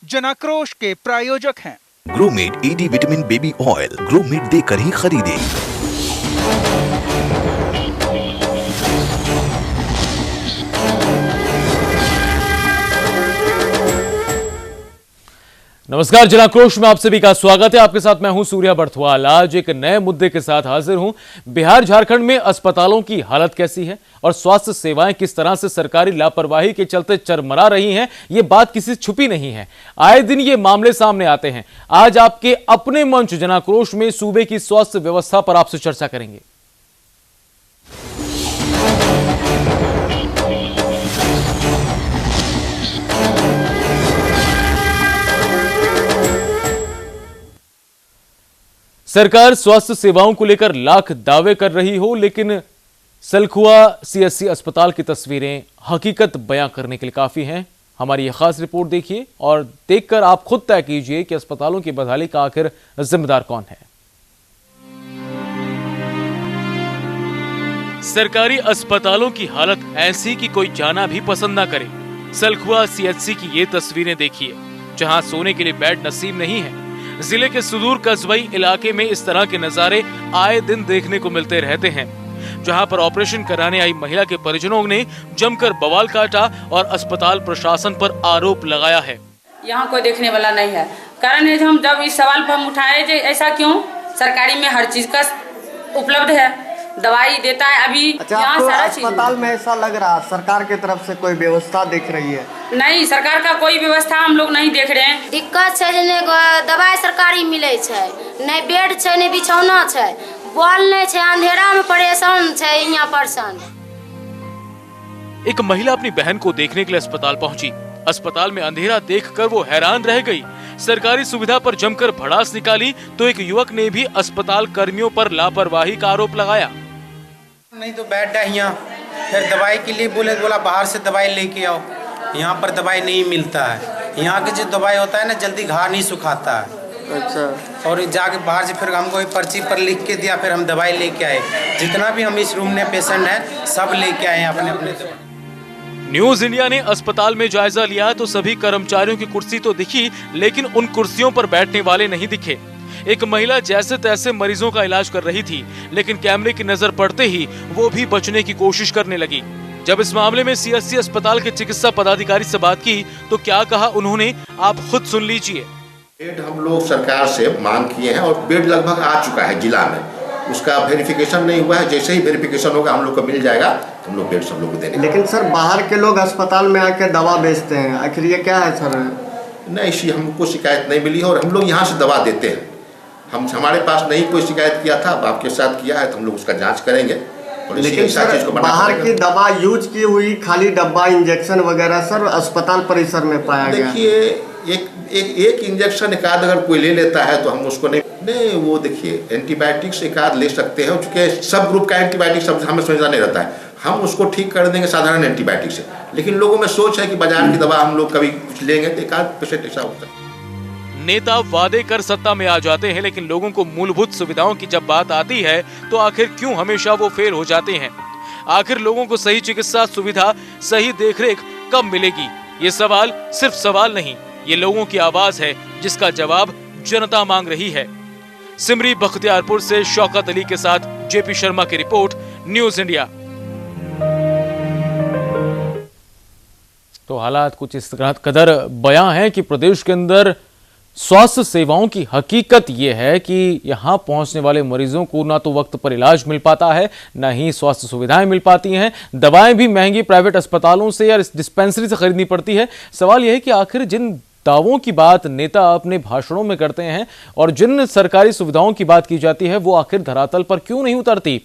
जनाक्रोश के प्रायोजक हैं Gromet AD vitamin baby oil. Gromet देकर ही खरीदें। नमस्कार, जनाक्रोश में आप सभी का स्वागत है। आपके साथ मैं हूं सूर्या बर्थवाल। आज एक नए मुद्दे के साथ हाजिर हूं। बिहार झारखंड में अस्पतालों की हालत कैसी है और स्वास्थ्य सेवाएं किस तरह से सरकारी लापरवाही के चलते चरमरा रही हैं, ये बात किसी से छुपी नहीं है। आए दिन ये मामले सामने आते हैं। आज आपके अपने मंच जनाक्रोश में सूबे की स्वास्थ्य व्यवस्था पर आपसे चर्चा करेंगे। सरकार स्वास्थ्य सेवाओं को लेकर लाख दावे कर रही हो, लेकिन सलखुआ सीएससी अस्पताल की तस्वीरें हकीकत बयां करने के लिए काफी हैं। हमारी यह खास रिपोर्ट देखिए और देखकर आप खुद तय कीजिए कि अस्पतालों की बदहाली का आखिर जिम्मेदार कौन है। सरकारी अस्पतालों की हालत ऐसी कि कोई जाना भी पसंद ना करे। सलखुआ सीएचसी की ये तस्वीरें देखिए, जहां सोने के लिए बेड नसीब नहीं है। जिले के सुदूर कस्बई इलाके में इस तरह के नजारे आए दिन देखने को मिलते रहते हैं, जहां पर ऑपरेशन कराने आई महिला के परिजनों ने जमकर बवाल काटा और अस्पताल प्रशासन पर आरोप लगाया है। यहाँ कोई देखने वाला नहीं है। कारण है हम जब इस सवाल पर हम उठाए, ऐसा क्यों? सरकारी में हर चीज का उपलब्ध है, दवाई देता है। अभी यहाँ सारा अस्पताल में ऐसा लग रहा सरकार की तरफ से कोई व्यवस्था दिख रही है? नहीं, सरकार का कोई व्यवस्था हम लोग नहीं देख रहे हैं। दिक्कत है, दवाई सरकारी मिले छे, नहीं बेड छे, नहीं बिछौना छे, बॉल नहीं छे, अंधेरा में परेशान छे यहाँ पर्सन। एक महिला अपनी बहन को देखने के लिए अस्पताल पहुंची। अस्पताल में अंधेरा देखकर वो हैरान रह गई। सरकारी सुविधा पर जमकर भड़ास निकाली तो एक युवक ने भी अस्पताल कर्मियों पर लापरवाही का आरोप लगाया। नहीं तो बैठ है यहाँ, फिर दवाई के लिए बोला बाहर से दवाई लेके आओ। यहाँ पर दवाई नहीं मिलता है। यहाँ की जो दवाई होता है ना, जल्दी घाव नहीं सुखाता है। अच्छा। और जाके बाहर से फिर हमको पर्ची पर लिख के दिया, फिर हम दवाई लेके आए। जितना भी हम इस रूम में पेशेंट है सब लेके आए अपने अपने दवाई। न्यूज इंडिया ने अस्पताल में जायजा लिया तो सभी कर्मचारियों की कुर्सी तो दिखी, लेकिन उन कुर्सियों पर बैठने वाले नहीं दिखे। एक महिला जैसे तैसे मरीजों का इलाज कर रही थी, लेकिन कैमरे की नजर पड़ते ही वो भी बचने की कोशिश करने लगी। जब इस मामले में सीएससी अस्पताल के चिकित्सा पदाधिकारी से बात की तो क्या कहा उन्होंने, आप खुद सुन लीजिए। बेड हम लोग सरकार से मांग किए हैं और बेड लगभग आ चुका है जिला में। उसका वेरिफिकेशन नहीं हुआ है। जैसे ही वेरिफिकेशन होगा हम लोग को मिल जाएगा, हम लोग बेड सब लोग को देंगे। लेकिन सर, बाहर के लोग अस्पताल में आके दवा बेचते हैं, आखिर ये क्या है सर? नहीं, इसी हमको शिकायत नहीं मिली है और हम लोग यहाँ से दवा देते हैं। हमारे पास नहीं कोई शिकायत किया था, अब आपके साथ किया है तो हम लोग उसका जांच करेंगे। और लेकिन सर, बाहर की दवा यूज की हुई खाली डब्बा इंजेक्शन वगैरह सर अस्पताल परिसर में पाया गया। देखिए, एक इंजेक्शन एक आध अगर कोई ले लेता है तो हम उसको नहीं, वो देखिए एंटीबायोटिक्स एक आध ले सकते हैं, क्योंकि सब ग्रुप का एंटीबायोटिक सब हमें समझना नहीं रहता है। हम उसको ठीक कर देंगे साधारण एंटीबायोटिक से। लेकिन लोगों में सोच है कि बाजार की दवा हम लोग कभी कुछ लेंगे तो एक आध पेशेंट ऐसा होता है। नेता वादे कर सत्ता में आ जाते हैं, लेकिन लोगों को मूलभूत सुविधाओं की जब बात आती है तो आखिर क्यों हमेशा वो फेल हो जाते हैं? आखिर लोगों को सही चिकित्सा सुविधा, सही देखरेख कब मिलेगी? ये सवाल सिर्फ सवाल नहीं, ये लोगों की आवाज है जिसका जवाब जनता मांग रही है। सिमरी बख्तियारपुर से शौकत अली के साथ जेपी शर्मा की रिपोर्ट, न्यूज इंडिया। तो हालात कुछ इस कदर बयां हैं कि प्रदेश के अंदर स्वास्थ्य सेवाओं की हकीकत यह है कि यहां पहुंचने वाले मरीजों को ना तो वक्त पर इलाज मिल पाता है, ना ही स्वास्थ्य सुविधाएं मिल पाती हैं। दवाएं भी महंगी प्राइवेट अस्पतालों से या डिस्पेंसरी से खरीदनी पड़ती है। सवाल यह है कि आखिर जिन दावों की बात नेता अपने भाषणों में करते हैं और जिन सरकारी सुविधाओं की बात की जाती है, वो आखिर धरातल पर क्यों नहीं उतरती?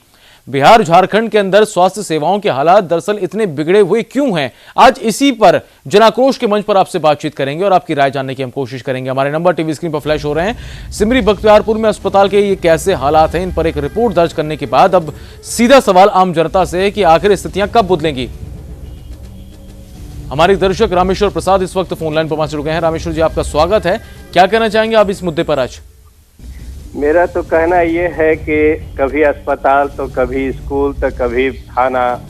बिहार झारखंड के अंदर स्वास्थ्य सेवाओं के हालात दरअसल इतने बिगड़े हुए क्यों हैं? आज इसी पर जनाक्रोश के मंच पर आपसे बातचीत करेंगे और आपकी राय जानने की हम कोशिश करेंगे। हमारे नंबर टीवी स्क्रीन पर फ्लैश हो रहे हैं। सिमरी बख्तियारपुर में अस्पताल के ये कैसे हालात हैं, इन पर एक रिपोर्ट दर्ज करने के बाद अब सीधा सवाल आम जनता से है कि आखिर स्थितियां कब बदलेंगी। हमारे दर्शक रामेश्वर प्रसाद इस वक्त फोन लाइन पर पहुंच चुके हैं। रामेश्वर जी, आपका स्वागत है। क्या कहना चाहेंगे आप इस मुद्दे पर आज? मेरा तो कहना ये है कि कभी अस्पताल तो कभी स्कूल तो कभी थाना,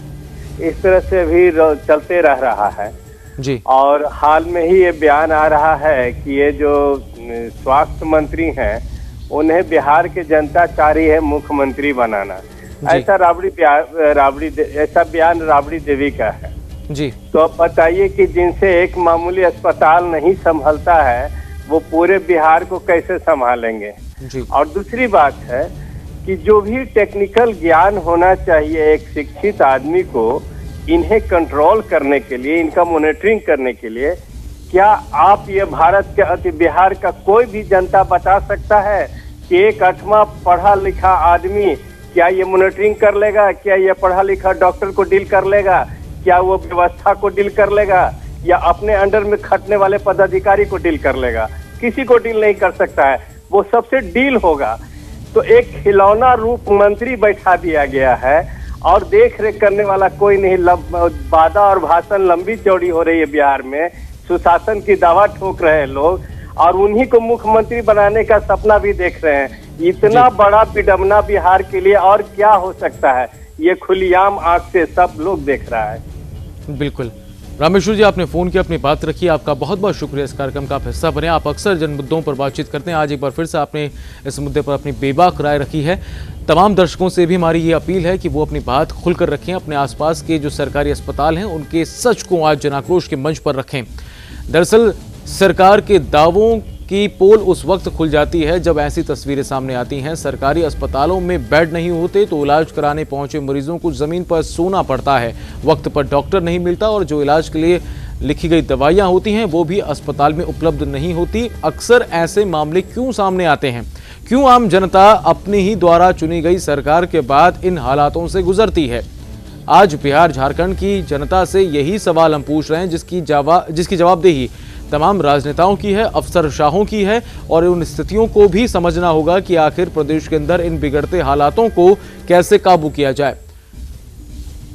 इस तरह से अभी चलते रह रहा है जी। और हाल में ही ये बयान आ रहा है कि ये जो स्वास्थ्य मंत्री हैं उन्हें बिहार की जनता चाह रही है मुख्यमंत्री बनाना। ऐसा ऐसा बयान राबड़ी देवी का है जी। तो अब बताइए कि जिनसे एक मामूली अस्पताल नहीं संभलता है वो पूरे बिहार को कैसे संभालेंगे जी। और दूसरी बात है कि जो भी टेक्निकल ज्ञान होना चाहिए एक शिक्षित आदमी को इन्हें कंट्रोल करने के लिए, इनका मॉनिटरिंग करने के लिए, क्या आप ये भारत के बिहार का कोई भी जनता बता सकता है कि एक 8वां पढ़ा लिखा आदमी क्या ये मॉनिटरिंग कर लेगा? क्या ये पढ़ा लिखा डॉक्टर को डील कर लेगा? क्या वो व्यवस्था को डील कर लेगा या अपने अंडर में खटने वाले पदाधिकारी को डील कर लेगा? किसी को डील नहीं कर सकता है, वो सबसे डील होगा। तो एक खिलौना रूप मंत्री बैठा दिया गया है और देख रेख करने वाला कोई नहीं। वादा और भाषण लंबी चौड़ी हो रही है बिहार में, सुशासन की दावा ठोक रहे हैं लोग और उन्हीं को मुख्यमंत्री बनाने का सपना भी देख रहे हैं। इतना बड़ा विडंबना बिहार के लिए और क्या हो सकता है, ये खुलेआम आंख से सब लोग देख रहा है। बिल्कुल रामेश्वर जी, आपने फोन किया, अपनी बात रखी, आपका बहुत बहुत शुक्रिया। इस कार्यक्रम का आप हिस्सा बने। आप अक्सर जन मुद्दों पर बातचीत करते हैं, आज एक बार फिर से आपने इस मुद्दे पर अपनी बेबाक राय रखी है। तमाम दर्शकों से भी हमारी ये अपील है कि वो अपनी बात खुलकर रखें, अपने आसपास के जो सरकारी अस्पताल हैं उनके सच को आज जन आक्रोश के मंच पर रखें। दरअसल सरकार के दावों की पोल उस वक्त खुल जाती है जब ऐसी तस्वीरें सामने आती हैं। सरकारी अस्पतालों में बेड नहीं होते तो इलाज कराने पहुंचे मरीजों को जमीन पर सोना पड़ता है, वक्त पर डॉक्टर नहीं मिलता और जो इलाज के लिए लिखी गई दवाइयां होती हैं वो भी अस्पताल में उपलब्ध नहीं होती। अक्सर ऐसे मामले क्यों सामने आते हैं? क्यों आम जनता अपनी ही द्वारा चुनी गई सरकार के बाद इन हालातों से गुजरती है? आज बिहार झारखंड की जनता से यही सवाल हम पूछ रहे हैं, जिसकी जवाबदेही तमाम राजनेताओं की है, अफसरशाहों की है और उन स्थितियों को भी समझना होगा कि आखिर प्रदेश के अंदर इन बिगड़ते हालातों को कैसे काबू किया जाए।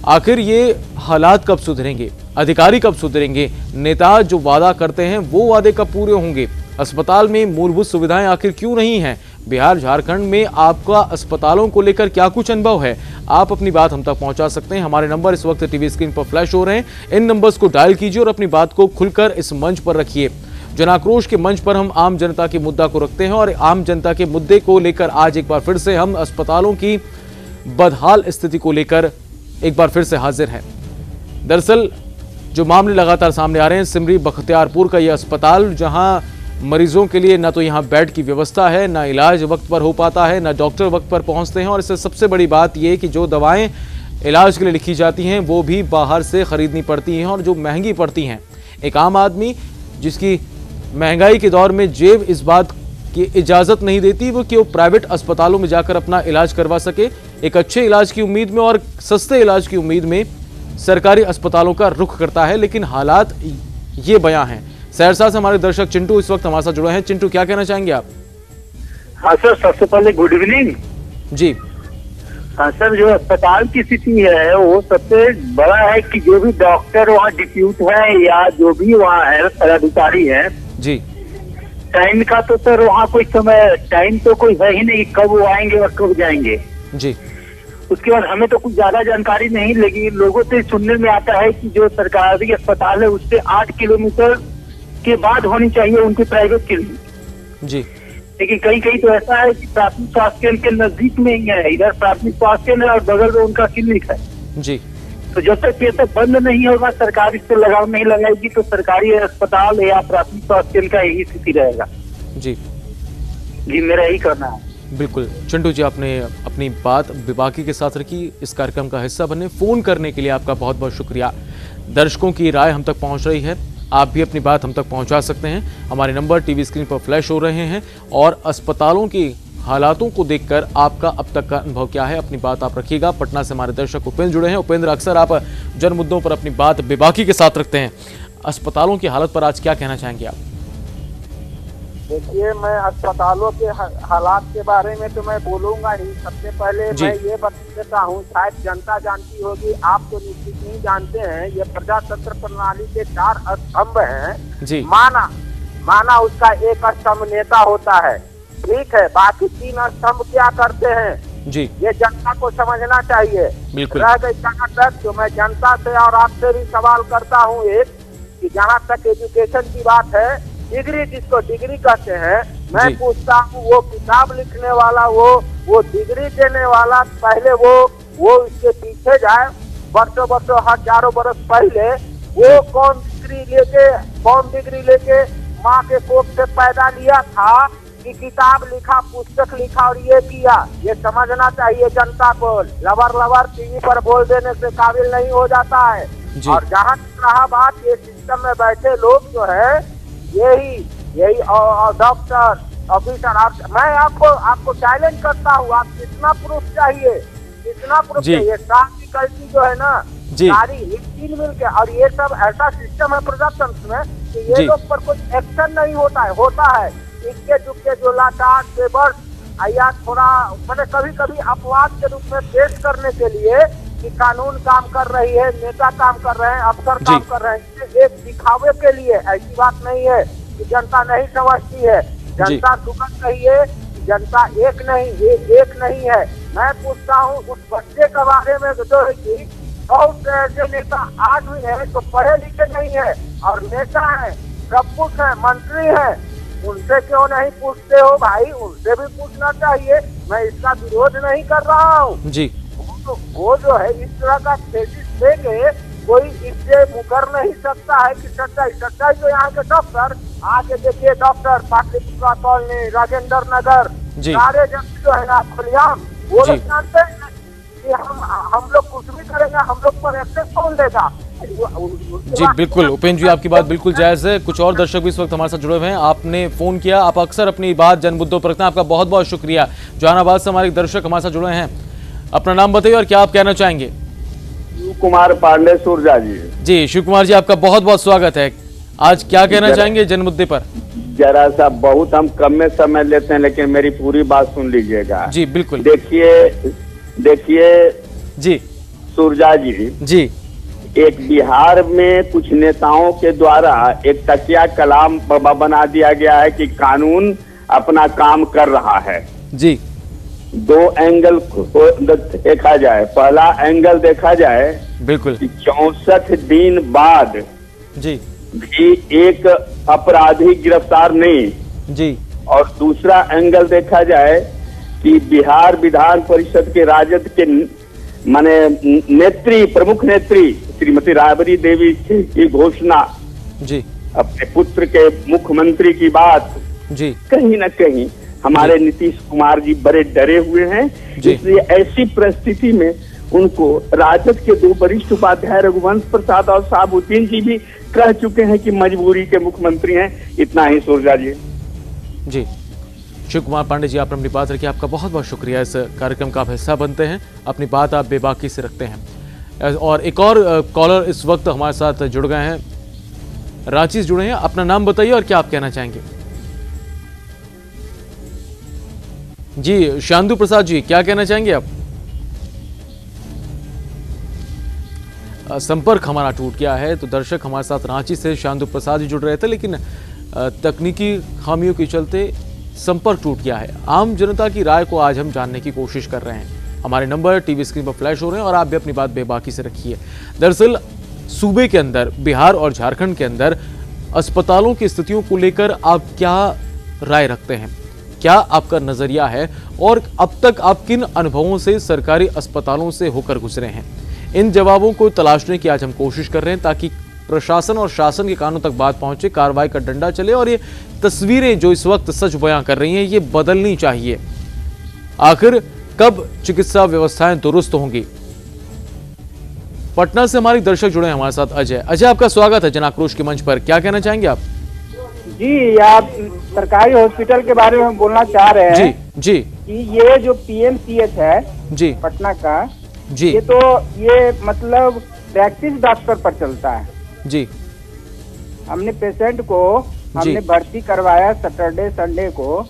आखिर ये हालात कब सुधरेंगे? अधिकारी कब सुधरेंगे? नेता जो वादा करते हैं वो वादे कब पूरे होंगे? अस्पताल में मूलभूत सुविधाएं आखिर क्यों नहीं हैं? बिहार झारखंड में आपका अस्पतालों को लेकर क्या कुछ अनुभव है? आप अपनी बात हम तक पहुंचा सकते हैं। हमारे नंबर इस वक्त टीवी स्क्रीन पर फ्लैश हो रहे हैं, इन नंबर्स को डायल कीजिए और अपनी बात को खुलकर इस मंच पर रखिए। जन आक्रोश के मंच पर हम आम जनता के मुद्दा को रखते हैं और आम जनता के मुद्दे को लेकर आज एक बार फिर से हम अस्पतालों की बदहाल स्थिति को लेकर एक बार फिर से हाजिर हैं। दरअसल जो मामले लगातार सामने आ रहे हैं, सिमरी बख्तियारपुर का यह अस्पताल, जहां मरीजों के लिए ना तो यहाँ बेड की व्यवस्था है, ना इलाज वक्त पर हो पाता है, ना डॉक्टर वक्त पर पहुंचते हैं और इससे सबसे बड़ी बात यह कि जो दवाएं इलाज के लिए लिखी जाती हैं वो भी बाहर से खरीदनी पड़ती हैं और जो महंगी पड़ती हैं। एक आम आदमी जिसकी महंगाई के दौर में जेब इस बात की इजाज़त नहीं देती वो कि वो प्राइवेट अस्पतालों में जाकर अपना इलाज करवा सके, एक अच्छे इलाज की उम्मीद में और सस्ते इलाज की उम्मीद में सरकारी अस्पतालों का रुख करता है। लेकिन हालात ये बयां हैं। सहरसा से हमारे दर्शक चिंटू इस वक्त हमारे साथ जुड़े हैं। चिंटू, क्या कहना चाहेंगे आप? हाँ सर, सबसे पहले गुड इवनिंग जी। हाँ सर, जो अस्पताल की स्थिति है वो सबसे बड़ा है कि जो भी डॉक्टर वहाँ डिप्यूट है या जो भी वहाँ है पदाधिकारी है जी, टाइम का तो सर वहाँ कोई समय टाइम तो कोई है ही नहीं, कब वो आएंगे और कब जाएंगे जी। उसके बाद हमें तो कुछ ज्यादा जानकारी नहीं लगी। लोगों से सुनने में आता है कि जो सरकारी अस्पताल है उससे 8 किलोमीटर के बाद होनी चाहिए उनकी प्राइवेट क्लिनिक जी। लेकिन कहीं कहीं तो ऐसा है कि प्राथमिक स्वास्थ्य केंद्र के नजदीक में ही है, इधर प्राथमिक स्वास्थ्य केंद्र और बगल में उनका क्लिनिक है जी। तो जब तक ये सब बंद नहीं होगा, सरकार इस पर लगाम नहीं लगाएगी तो सरकारी अस्पताल या प्राथमिक स्वास्थ्य केंद्र का यही स्थिति रहेगा। जी जी, मेरा यही करना है। बिल्कुल चिंटू जी, आपने अपनी बात बेबाकी के साथ रखी। इस कार्यक्रम का हिस्सा बने, फोन करने के लिए आपका बहुत बहुत शुक्रिया। दर्शकों की राय हम तक पहुंच रही है, आप भी अपनी बात हम तक पहुंचा सकते हैं। हमारे नंबर टीवी स्क्रीन पर फ्लैश हो रहे हैं और अस्पतालों की हालातों को देखकर आपका अब तक का अनुभव क्या है, अपनी बात आप रखिएगा। पटना से हमारे दर्शक उपेंद्र जुड़े हैं। उपेंद्र, अक्सर आप जन मुद्दों पर अपनी बात बेबाकी के साथ रखते हैं, अस्पतालों की हालत पर आज क्या कहना चाहेंगे आप? देखिए, मैं अस्पतालों के हालात के बारे में तो मैं बोलूंगा ही। सबसे पहले मैं ये बता देता हूँ, शायद जनता जानती होगी, आप तो निश्चित नहीं जानते हैं, ये प्रजातंत्र प्रणाली के 4 स्तंभ हैं जी। माना उसका एक स्तंभ नेता होता है, ठीक है, बाकी 3 स्तंभ क्या करते हैं जी, ये जनता को समझना चाहिए। बिल्कुल। रह गई जहाँ तक जो मैं जनता से और आपसे भी सवाल करता हूँ एक, कि जहाँ तक एजुकेशन की बात है, डिग्री जिसको डिग्री कहते हैं, मैं पूछता हूँ वो किताब लिखने वाला, वो डिग्री देने वाला, पहले वो इसके पीछे जाए, वर्षों हजारों बरस पहले वो कौन डिग्री लेके माँ के कोख से पैदा लिया था कि किताब लिखा, पुस्तक लिखा और ये किया। ये समझना चाहिए जनता को। लवर टीवी पर बोल देने से काबिल नहीं हो जाता है। और जहाँ रहा बात ये सिस्टम में बैठे लोग जो है, यही डॉक्टर ऑफिसर, मैं आपको चैलेंज करता हूँ, आप कितना प्रूफ चाहिए, चाहिए। सारी गलती जो है ना, सारी 3 मिल के, और ये सब ऐसा सिस्टम है प्रशासन में कि ये लोग पर कुछ एक्शन नहीं होता है। इक्के दुक्के जो लाचार बेबस या थोड़ा मैंने कभी अपवाद के रूप में पेश करने के लिए कि कानून काम कर रही है, नेता काम कर रहे हैं, अफसर काम कर रहे हैं, एक दिखावे के लिए। ऐसी बात नहीं है कि जनता नहीं समझती है। जनता दुखद कहिए, जनता एक नहीं है। मैं पूछता हूँ उस बच्चे के बारे में जो है कि बहुत से ऐसे नेता आज भी है तो पढ़े लिखे नहीं है और नेता है, सब कुछ है, मंत्री है, उनसे क्यों नहीं पूछते हो भाई? उनसे भी पूछना चाहिए। मैं इसका विरोध नहीं कर रहा हूँ जी, वो जो है इस तरह का थेसिस देके कोई इससे मुकर नहीं सकता है कि सच्चाई जो यहाँ के डॉक्टर आके देखिए, डॉक्टर पाटलिपुत्रा कॉलोनी, राजेंद्र नगर, सारे जन जो है ना खुलियाम, वो लोग जानते हैं कि हम लोग कुछ भी करेंगे, हम लोग पर एक्सेस कौन देगा? जी बिल्कुल उपेंद्र जी, आपकी बात बिल्कुल जायज है। कुछ और दर्शक भी इस वक्त हमारे साथ जुड़े हुए हैं। आपने फोन किया, आप अक्सर अपनी बात जन मुद्दों पर रखते हैं, आपका बहुत बहुत शुक्रिया। जहानाबाद से हमारे दर्शक हमारे साथ जुड़े हैं, अपना नाम बताइए और क्या आप कहना चाहेंगे? शिव कुमार पांडे सुरजा जी। शिव कुमार जी, आपका बहुत बहुत स्वागत है। आज क्या कहना चाहेंगे जन मुद्दे पर? जरा सा बहुत हम कम में समय लेते हैं, लेकिन मेरी पूरी बात सुन लीजिएगा। जी बिल्कुल। देखिए जी सुरजा जी, एक बिहार में कुछ नेताओं के द्वारा एक तकिया कलाम बना दिया गया है कि कानून अपना काम कर रहा है जी। 2 एंगल देखा जाए। पहला एंगल देखा जाए बिल्कुल 64 दिन बाद जी भी एक अपराधी गिरफ्तार नहीं जी। और दूसरा एंगल देखा जाए कि बिहार विधान परिषद के राजद के माने प्रमुख नेत्री श्रीमती राबड़ी देवी की घोषणा जी, अपने पुत्र के मुख्यमंत्री की बात जी, कहीं न कहीं हमारे नीतीश कुमार जी बड़े डरे हुए हैं। इसलिए ऐसी परिस्थिति में उनको राजद के 2 वरिष्ठ उपाध्याय रघुवंश प्रसाद और साबुद्दीन जी भी कह चुके हैं कि मजबूरी के मुख्यमंत्री हैं। इतना ही सुरजा जी। शिव कुमार पांडे जी, आपने अपनी बात रखी, आपका बहुत बहुत शुक्रिया। इस कार्यक्रम का आप हिस्सा बनते हैं, अपनी बात आप बेबाकी से रखते हैं। और एक और कॉलर इस वक्त हमारे साथ जुड़ गए हैं, रांची से जुड़े हैं। अपना नाम बताइए और क्या आप कहना चाहेंगे? जी शांतु प्रसाद जी, क्या कहना चाहेंगे आप? संपर्क हमारा टूट गया है। तो दर्शक हमारे साथ रांची से शांतु प्रसाद जी जुड़ रहे थे, लेकिन तकनीकी खामियों के चलते संपर्क टूट गया है। आम जनता की राय को आज हम जानने की कोशिश कर रहे हैं। हमारे नंबर टीवी स्क्रीन पर फ्लैश हो रहे हैं और आप भी अपनी बात बेबाकी से रखिए। दरअसल सूबे के अंदर, बिहार और झारखंड के अंदर अस्पतालों की स्थितियों को लेकर आप क्या राय रखते हैं, क्या आपका नजरिया है और अब तक आप किन अनुभवों से सरकारी अस्पतालों से होकर गुजरे हैं? इन जवाबों को तलाशने की आज हम कोशिश कर रहे हैं ताकि प्रशासन और शासन के कानों तक बात पहुंचे, कार्रवाई का डंडा चले और ये तस्वीरें जो इस वक्त सच बयां कर रही हैं ये बदलनी चाहिए। आखिर कब चिकित्सा व्यवस्थाएं दुरुस्त होंगी? पटना से हमारे दर्शक जुड़े हैं हमारे साथ अजय, आपका स्वागत है जन आक्रोश के मंच पर। क्या कहना चाहेंगे आप? जी, आप सरकारी हॉस्पिटल के बारे में बोलना चाह रहे हैं जी कि ये जो पीएमसीएच है जी पटना का जी, ये मतलब प्रैक्टिस डॉक्टर पर चलता है जी। हमने पेशेंट को हमने भर्ती करवाया सैटरडे संडे को,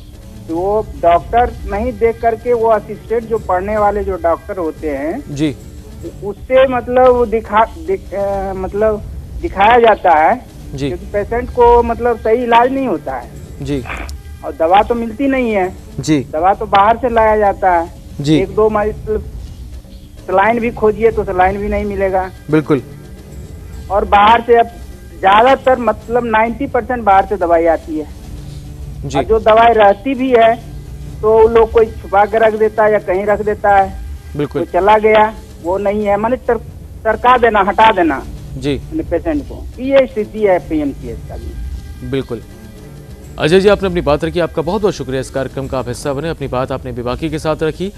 तो वो डॉक्टर नहीं देख करके वो असिस्टेंट जो पढ़ने वाले जो डॉक्टर होते हैं जी, उससे मतलब दिखाया जाता है जी, क्योंकि पेशेंट को मतलब सही इलाज नहीं होता है जी। और दवा तो मिलती नहीं है जी। दवा तो बाहर से लाया जाता है जी। 1-2 सलाइन भी खोजिए तो सलाइन भी नहीं मिलेगा। बिल्कुल। और बाहर से अब ज्यादातर मतलब 90% बाहर से दवाई आती है जी। और जो दवाई रहती भी है तो लोग कोई छुपा के रख देता है या कहीं रख देता है। बिल्कुल। तो चला गया वो नहीं है, माने सरका देना, हटा देना जी पेशेंट को। ये स्थिति है पीएमसीएच का भी। बिल्कुल। अजय जी, आपने अपनी बात रखी, आपका बहुत बहुत शुक्रिया। इस कार्यक्रम का आप हिस्सा बने, अपनी बात आपने बेबाकी के साथ रखी।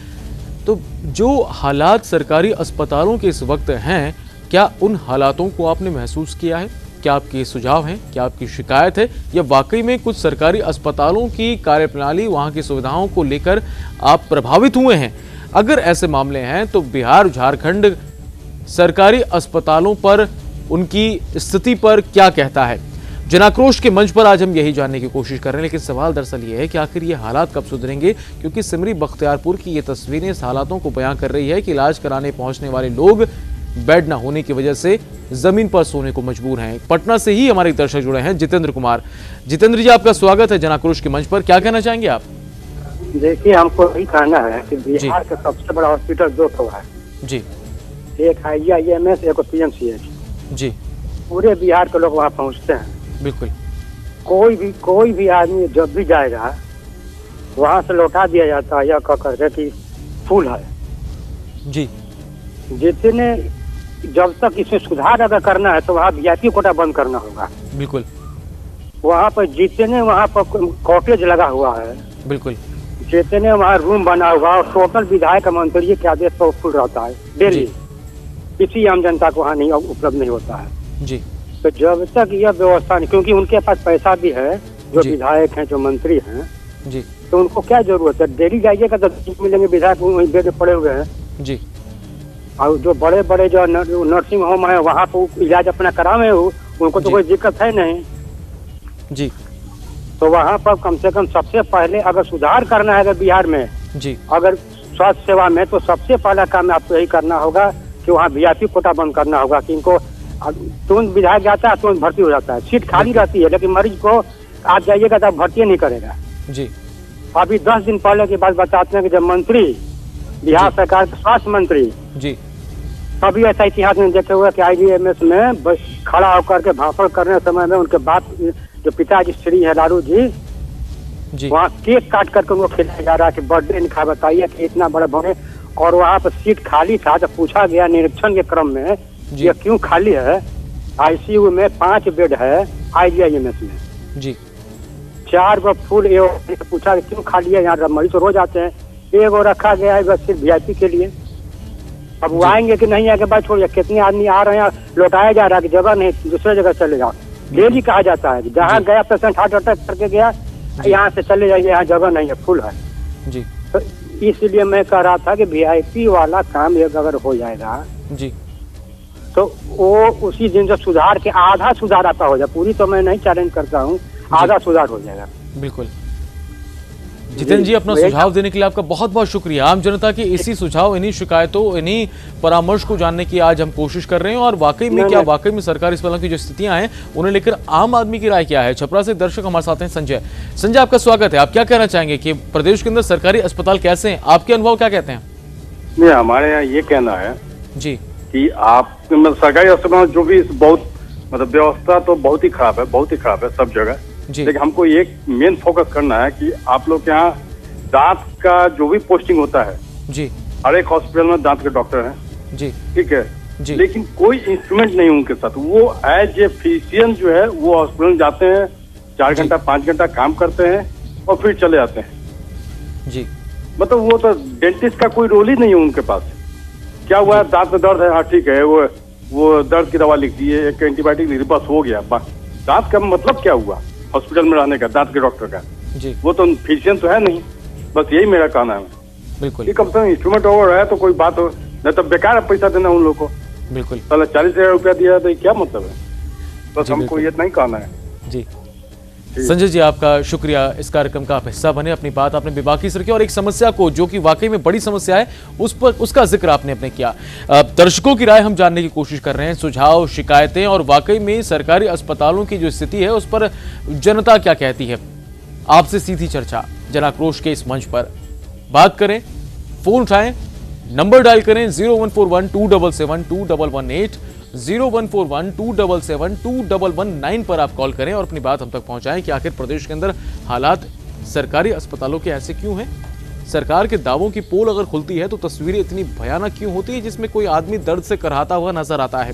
तो जो हालात सरकारी अस्पतालों के इस वक्त हैं, क्या उन हालातों को आपने महसूस किया है? क्या आपके सुझाव हैं? क्या आपकी शिकायत है? या वाकई में कुछ सरकारी अस्पतालों की कार्यप्रणाली, वहां की सुविधाओं को लेकर आप प्रभावित हुए हैं? अगर ऐसे मामले हैं तो बिहार, झारखंड सरकारी अस्पतालों पर, उनकी स्थिति पर क्या कहता है? जनाक्रोश के मंच पर आज हम यही जानने की कोशिश कर रहे हैं, लेकिन सवाल दरअसल ये है कि आखिर ये हालात कब सुधरेंगे? क्योंकि सिमरी बख्तियारपुर की ये तस्वीरें इस हालातों को बयां कर रही है कि इलाज कराने पहुंचने वाले लोग बेड न होने की वजह से जमीन पर सोने को मजबूर हैं। पटना से ही हमारे दर्शक जुड़े हैं, जितेंद्र कुमार। जितेंद्र जी, आपका स्वागत है जनाक्रोश के मंच पर। क्या कहना चाहेंगे आप? देखिए, हमको यही कहना है कि बिहार का सबसे बड़ा हॉस्पिटल 2 है जी। एक IIMS, एक PMCH जी। पूरे बिहार के लोग वहाँ पहुँचते हैं। बिल्कुल। कोई भी आदमी जब भी जाएगा वहाँ से लौटा दिया जाता है, यह कह करके कि फुल है जी। जितने जब तक इसमें सुधार अगर करना है तो वहाँ VIP कोटा बंद करना होगा। बिल्कुल। वहाँ पर जितने वहाँ पर कॉटेज लगा हुआ है, बिल्कुल, जितने वहाँ रूम बना हुआ और टोटल विधायक मंत्री के आदेश पर फुल रहता है डेली, किसी आम जनता को वहाँ नहीं उपलब्ध नहीं होता है जी। तो जब तक यह व्यवस्था नहीं, क्योंकि उनके पास पैसा भी है, जो विधायक हैं, जो मंत्री हैं जी, तो उनको क्या जरूरत है? डेली जाइएगा तो मिलेंगे विधायक वहीं बेड पड़े हुए हैं जी। और जो बड़े बड़े जो नर्सिंग होम है वहाँ पर इलाज अपना करावे उनको तो कोई दिक्कत है नहीं जी। तो वहाँ पर कम से कम सबसे पहले अगर सुधार करना है अगर बिहार में जी, अगर स्वास्थ्य सेवा में, तो सबसे पहला काम आपको यही करना होगा कि वहाँ VIP कोटा बंद करना होगा कि इनको तुरंत विधायक जाता है तुरंत भर्ती हो जाता है। सीट खाली रहती है लेकिन मरीज को आप जाइएगा तो भर्ती नहीं करेगा जी। अभी 10 दिन पहले की बात बताते हैं कि जब मंत्री, बिहार सरकार के स्वास्थ्य मंत्री जी, कभी ऐसा इतिहास में देखे हुए कि IIMS में बस खड़ा होकर के भाषण करने समय में उनके बाप जो पिताजी श्री है लालू जी वहाँ केक काट करके उनको खिलाया जा रहा है कि बर्थडे लिखा, बताइए कि इतना बड़ा बने। और वहाँ पर सीट खाली था तो पूछा गया निरीक्षण के क्रम में ये क्यों खाली है? ICU में 5 बेड है IIMS में जी, 4 गो फुल। पूछा क्यों खाली है? यहाँ मरीज तो रोज आते हैं, 1 रखा गया है बस सिर्फ VIP के लिए। अब वो आएंगे कि नहीं आएंगे बात छोड़िए, कितने आदमी आ रहे हैं, लौटाया जा रहा है कि जगह नहीं दूसरे जगह चले जाओ। डेली कहा जाता है जहाँ गया पेशेंट हार्ट अटैक करके गया, यहाँ से चले जाइए, यहाँ जगह नहीं है, फुल है जी। तो इसलिए मैं कह रहा था कि VIP वाला काम एक अगर हो जाएगा जी तो वो उसी दिन जब सुधार के आधा सुधार आता हो जाए, पूरी तो मैं नहीं चैलेंज करता हूँ, आधा सुधार हो जाएगा। बिल्कुल। जितेंद्र जी, अपना सुझाव देने के लिए आपका बहुत बहुत शुक्रिया। आम जनता के इसी सुझाव, इन्हीं शिकायतों, इन्हीं परामर्श को जानने की आज हम कोशिश कर रहे हैं। और वाकई में क्या वाकई में सरकारी अस्पतालों की जो स्थितियां हैं उन्हें लेकर आम आदमी की राय क्या है? छपरा से दर्शक हमारे साथ हैं संजय। संजय, आपका स्वागत है। आप क्या कहना चाहेंगे कि प्रदेश के अंदर सरकारी अस्पताल कैसे हैं? आपके अनुभव क्या कहते हैं? नहीं, हमारे यहाँ ये कहना है जी कि आप सरकारी अस्पताल जो भी बहुत मतलब व्यवस्था तो बहुत ही खराब है, बहुत ही खराब है सब जगह। लेकिन हमको एक मेन फोकस करना है कि आप लोग के यहाँ दांत का जो भी पोस्टिंग होता है जी, हर एक हॉस्पिटल में दांत के डॉक्टर हैं जी, ठीक है जी। लेकिन कोई इंस्ट्रूमेंट नहीं उनके साथ। वो एज ए फिजिशियन जो है वो हॉस्पिटल जाते हैं, 4 घंटा 5 घंटा काम करते हैं और फिर चले जाते हैं जी। मतलब वो तो डेंटिस्ट का कोई रोल ही नहीं है उनके पास। क्या हुआ, दांत में दर्द है, हाँ ठीक है, वो दर्द की दवा लिख दी है, एक एंटीबायोटिक लिख दी, बस हो गया। दांत का मतलब क्या हुआ हॉस्पिटल में रहने का, दांत के डॉक्टर का जी? वो तो फिजिशियन तो है नहीं। बस यही मेरा कहना है। बिल्कुल। ये कम से कम इंस्ट्रूमेंट ओवर है तो कोई बात हो, नहीं तो बेकार है पैसा देना उन लोगों को। बिल्कुल। 40,000 रुपया दिया तो क्या मतलब है? बस हमको ये नहीं कहना है जी। संजय जी, आपका शुक्रिया। इस कार्यक्रम का आप हिस्सा बने, अपनी बात आपने बेबाकी से रखी और एक समस्या को जो कि वाकई में बड़ी समस्या है उसका जिक्र आपने अपने किया। दर्शकों की राय हम जानने की कोशिश कर रहे हैं, सुझाव, शिकायतें और वाकई में सरकारी अस्पतालों की जो स्थिति है उस पर जनता क्या कहती है। आपसे सीधी चर्चा जन आक्रोश के इस मंच पर। बात करें, फोन उठाएं, नंबर डायल करें 0141-277-2118, 0141-277-2119 पर आप कॉल करें और अपनी बात हम तक पहुंचाएं कि आखिर प्रदेश के अंदर हालात सरकारी अस्पतालों के ऐसे क्यों हैं। सरकार के दावों की पोल अगर खुलती है तो तस्वीरें इतनी भयानक क्यों होती है जिसमें कोई आदमी दर्द से कराहता हुआ नजर आता है।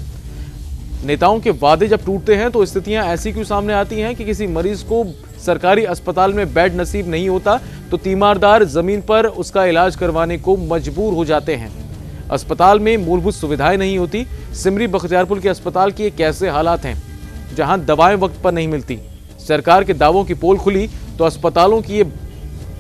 नेताओं के वादे जब टूटते हैं तो स्थितियां ऐसी क्यों सामने आती हैं कि किसी मरीज को सरकारी अस्पताल में बेड नसीब नहीं होता तो तीमारदार जमीन पर उसका इलाज करवाने को मजबूर हो जाते हैं। अस्पताल में मूलभूत सुविधाएं नहीं होती। सिमरी बख्तियारपुर के अस्पताल के कैसे हालात हैं जहां दवाएं वक्त पर नहीं मिलती। सरकार के दावों की पोल खुली तो अस्पतालों की ये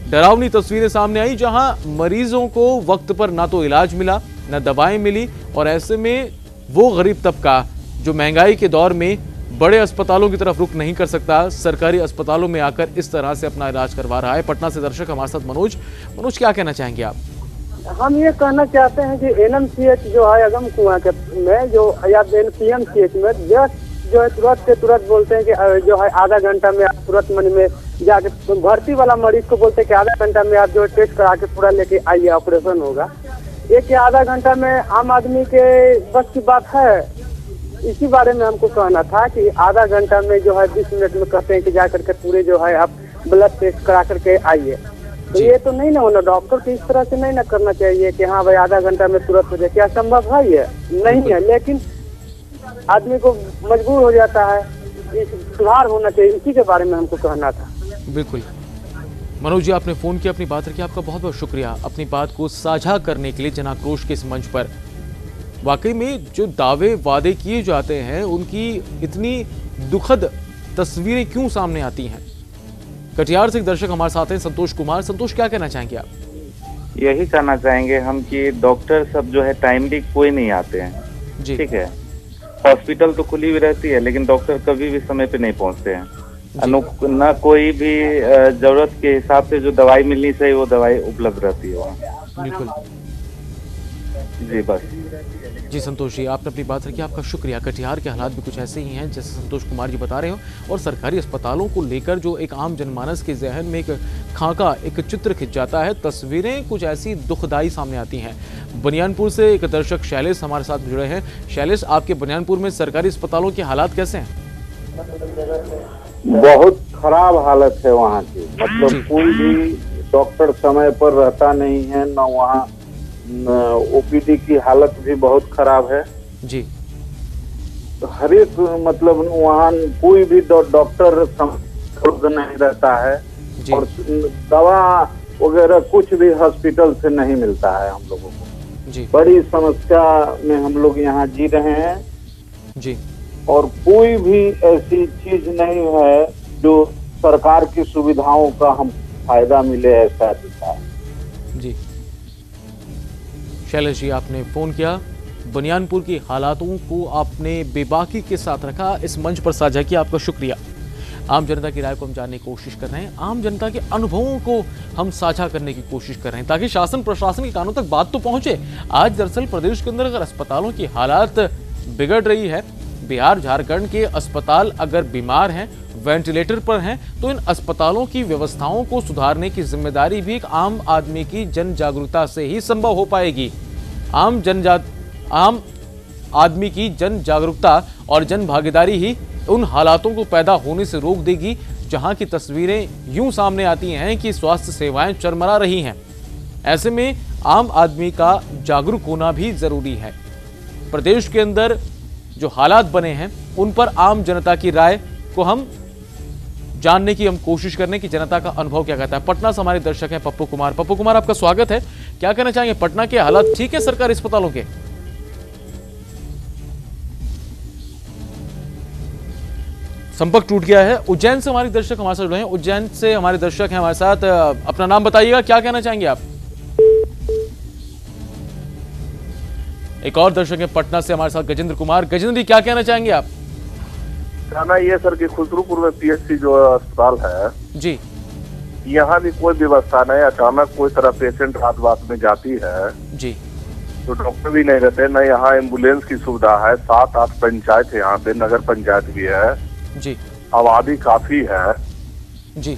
डरावनी तस्वीरें सामने आई जहां मरीजों को वक्त पर ना तो इलाज मिला ना दवाएं मिली, और ऐसे में वो गरीब तबका जो महंगाई के दौर में बड़े अस्पतालों की तरफ रुख नहीं कर सकता, सरकारी अस्पतालों में आकर इस तरह से अपना इलाज करवा रहा है। पटना से दर्शक हमारे साथ मनोज क्या कहना चाहेंगे आप? हम ये कहना चाहते हैं कि NMCH जो है अगम कुआं के में जो या PMCH में जो है तुरंत से तुरंत बोलते हैं कि जो है आधा घंटा में आप तुरंत मन में जाके भर्ती वाला मरीज को बोलते हैं कि आधा घंटा में आप जो टेस्ट करा के पूरा लेके आइए, ऑपरेशन होगा। ये कि आधा घंटा में आम आदमी के बस की बात है। इसी बारे में हमको कहना था कि आधा घंटा में जो है 20 मिनट में कहते हैं कि जा करके पूरे जो है आप ब्लड टेस्ट करा करके आइए, तो ये तो नहीं ना होना। डॉक्टर को इस तरह से नहीं ना करना चाहिए कि हाँ भाई आधा घंटा में तुरंत हो जाए। क्या संभव है? ये नहीं है, लेकिन आदमी को मजबूर हो जाता है। इस सुधार होना चाहिए, इसी के बारे में हमको कहना था। बिल्कुल मनोज जी, आपने फोन किया, अपनी बात रखी, आपका बहुत बहुत शुक्रिया अपनी बात को साझा करने के लिए जन आक्रोश के इस मंच पर। वाकई में जो दावे वादे किए जाते हैं उनकी इतनी दुखद तस्वीरें क्यों सामने आती हैं। कटिहार से एक दर्शक हमारे साथ हैं, संतोष कुमार। संतोष, क्या कहना चाहेंगे आप? यही कहना चाहेंगे हम कि डॉक्टर सब जो है टाइमली कोई नहीं आते हैं। ठीक है, हॉस्पिटल तो खुली हुई रहती है लेकिन डॉक्टर कभी भी समय पे नहीं पहुंचते हैं। न कोई भी जरूरत के हिसाब से जो दवाई मिलनी चाहिए वो दवाई उपलब्ध रहती है वहाँ। बिल्कुल जी, बस जी। संतोष जी, आपने अपनी बात रखी, आपका शुक्रिया। कटिहार के हालात भी कुछ ऐसे ही हैं जैसे संतोष कुमार जी बता रहे हो, और सरकारी अस्पतालों को लेकर जो एक आम जनमानस के जहन में एक खाका, एक चित्र खिंच जाता है, तस्वीरें कुछ ऐसी दुखदाई सामने आती हैं। बनियानपुर से एक दर्शक शैलेश हमारे साथ जुड़े हैं। शैलेश, आपके बनियानपुर में सरकारी अस्पतालों के हालात कैसे हैं? बहुत खराब हालत है वहाँ की। मतलब कोई भी डॉक्टर समय पर रहता नहीं है, न वहाँ OPD की हालत भी बहुत खराब है जी। हर एक मतलब वहाँ कोई भी डॉक्टर उपलब्ध नहीं रहता है और दवा वगैरह कुछ भी हॉस्पिटल से नहीं मिलता है हम लोगों को जी। बड़ी समस्या में हम लोग यहाँ जी रहे हैं जी। और कोई भी ऐसी चीज नहीं है जो सरकार की सुविधाओं का हम फायदा मिले, ऐसा दिखता है जी। शैलेश जी, आपने फोन किया, बनियानपुर की हालातों को आपने बेबाकी के साथ रखा, इस मंच पर साझा किया, आपका शुक्रिया। आम जनता की राय को हम जानने की कोशिश कर रहे हैं, आम जनता के अनुभवों को हम साझा करने की कोशिश कर रहे हैं ताकि शासन प्रशासन के कानों तक बात तो पहुंचे। आज दरअसल प्रदेश के अंदर अगर अस्पतालों की हालात बिगड़ रही है, बिहार झारखंड के अस्पताल अगर बीमार हैं, वेंटिलेटर पर हैं, तो इन अस्पतालों की व्यवस्थाओं को सुधारने की जिम्मेदारी भी एक आम आदमी की जन जागरूकता से ही संभव हो पाएगी। आम आदमी की जन जागरूकता और जन भागीदारी ही उन हालातों को पैदा होने से रोक देगी जहां की तस्वीरें यूं सामने आती हैं कि स्वास्थ्य सेवाएं चरमरा रही हैं। ऐसे में आम आदमी का जागरूक होना भी जरूरी है। प्रदेश के अंदर जो हालात बने हैं उन पर आम जनता की राय को हम जानने की कोशिश करने की जनता का अनुभव क्या कहता है। पटना से हमारे दर्शक हैं पप्पू कुमार। पप्पू कुमार, आपका स्वागत है। क्या कहना चाहेंगे, पटना के हालात ठीक है सरकारी अस्पतालों के? संपर्क टूट गया है। उज्जैन से हमारे दर्शक हमारे साथ जुड़े हैं। उज्जैन से हमारे दर्शक हैं हमारे साथ, अपना नाम बताइएगा, क्या कहना चाहेंगे आप? एक और दर्शक है पटना से हमारे साथ, गजेंद्र कुमार। गजेंद्र जी, क्या कहना चाहेंगे आप? कहना ये सर कि खुसरूपुर में PHC जो अस्पताल है जी, यहाँ भी कोई व्यवस्था नहीं। अचानक कोई तरह पेशेंट रात में जाती है जी, तो डॉक्टर भी नहीं रहते, न यहाँ एम्बुलेंस की सुविधा है। 7-8 पंचायत है यहाँ पे, नगर पंचायत भी है जी, आबादी काफी है जी।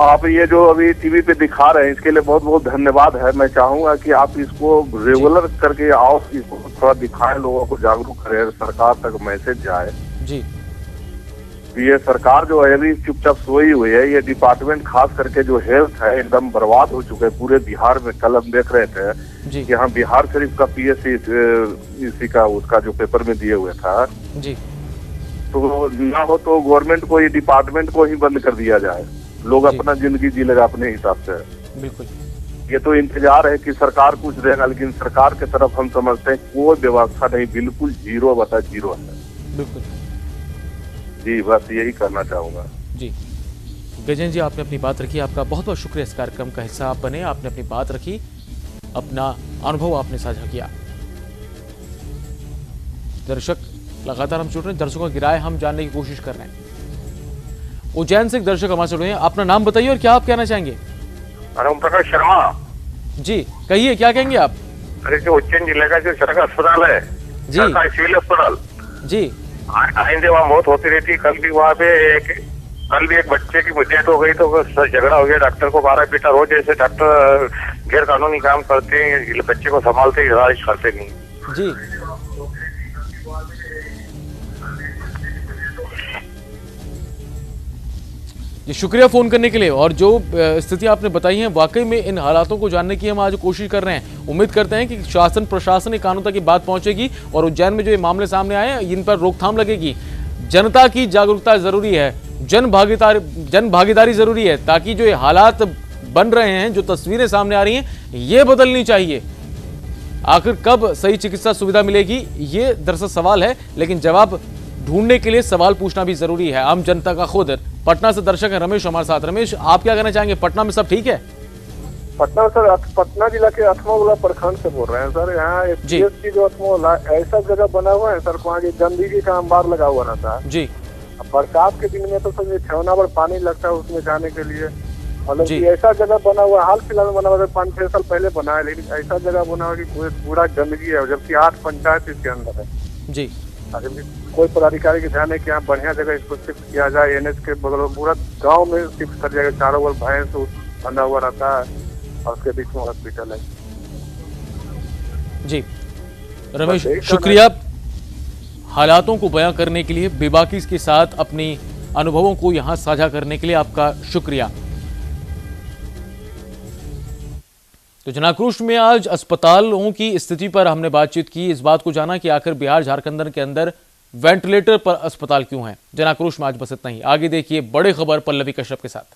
आप ये जो अभी टीवी पे दिखा रहे हैं इसके लिए बहुत बहुत धन्यवाद है। मैं चाहूंगा कि आप इसको रेगुलर करके आओ, इसको थोड़ा दिखाएं, लोगों को जागरूक करें, सरकार तक मैसेज जाए जी। ये सरकार जो है अभी चुपचाप सोई हुई है। ये डिपार्टमेंट खास करके जो हेल्थ है एकदम बर्बाद हो चुके हैं पूरे बिहार में। कल हम देख रहे थे कि हाँ बिहार शरीफ का PSC इसी का उसका जो पेपर में दिए हुए था जी, तो ना हो तो गवर्नमेंट को ये डिपार्टमेंट को ही बंद कर दिया जाए, लोग अपना जिंदगी जी लेगा अपने हिसाब से। बिल्कुल, ये तो इंतजार है कि सरकार कुछ देगा, लेकिन सरकार के तरफ हम समझते हैं कोई व्यवस्था नहीं, बिल्कुल जीरो बता जीरो है। बिल्कुल जी, बस यही करना चाहूंगा जी। गजेंद्र जी, आपने अपनी बात रखी, आपका बहुत बहुत शुक्रिया इस कार्यक्रम का हिस्सा आप बने, आपने अपनी बात रखी, अपना अनुभव आपने साझा किया। दर्शक लगातार हम जुड़ रहे हैं, दर्शकों की राय हम जानने की कोशिश कर रहे हैं। उज्जैन से एक दर्शक हमारे जुड़े हैं, अपना नाम बताइए और क्या आप कहना चाहेंगे? ओम प्रकाश शर्मा जी, कहिए क्या कहेंगे आप? अरे जो उज्जैन जिले का जो सरकारी अस्पताल है जी, सरकारी सिविल अस्पताल जी, आइंदे वहाँ मौत होती रहती है। कल भी एक बच्चे की डेथ हो गई, तो झगड़ा हो गया, डॉक्टर को मारा पीटा। रोज ऐसे डॉक्टर गैर कानूनी काम करते हैं, बच्चे को संभालते इलाज करते नहीं जी। जी, शुक्रिया फोन करने के लिए। और जो स्थिति आपने बताई है, वाकई में इन हालातों को जानने की हम आज कोशिश कर रहे हैं। उम्मीद करते हैं कि शासन प्रशासन एक कानून तक की बात पहुंचेगी और उज्जैन में जो ये मामले सामने आए हैं इन पर रोकथाम लगेगी। जनता की जागरूकता जरूरी है, जन भागीदारी जरूरी है, ताकि जो ये हालात बन रहे हैं, जो तस्वीरें सामने आ रही हैं, ये बदलनी चाहिए। आखिर कब सही चिकित्सा सुविधा मिलेगी, ये दरअसल सवाल है, लेकिन जवाब ढूंढने के लिए सवाल पूछना भी जरूरी है आम जनता का खुद। पटना से दर्शक है रमेश हमारे साथ। रमेश, आप क्या कहना चाहेंगे? पटना में सब ठीक है? पटना सर, पटना जिला के अथमोला प्रखंड से बोल रहे हैं सर। यहाँ PSC जो अथमोला ऐसा जगह बना हुआ है सर, वहाँ की गंदगी का अंबार लगा हुआ रहता है जी। बरसात के दिन में तो सर छेवना पर पानी लगता है उसमें जाने के लिए। मतलब कि ऐसा जगह बना हुआ, हाल फिलहाल में बना हुआ, 5-6 साल पहले बना है, लेकिन ऐसा जगह बना हुआ कि पूरा गंदगी है, जबकि 8 पंचायत इसके अंदर है जी। कोई पदाधिकारी के ध्यान है कि यहाँ बढ़िया जगह इसको शिफ्ट किया जाए। NH के बगल में पूरा गांव में शिफ्ट कर जाएगा, चारों ओर भैंस बना हुआ रहता है और उसके बीच में हॉस्पिटल है जी। रमेश, शुक्रिया हालातों को बयां करने के लिए, बेबाकी के साथ अपनी अनुभवों को यहां साझा करने के लिए आपका शुक्रिया। तो जनाक्रोश में आज अस्पतालों की स्थिति पर हमने बातचीत की, इस बात को जाना कि आखिर बिहार झारखंड के अंदर वेंटिलेटर पर अस्पताल क्यों हैं। जनाक्रोश में आज बस इतना ही। आगे देखिए बड़ी खबर पल्लवी कश्यप के साथ।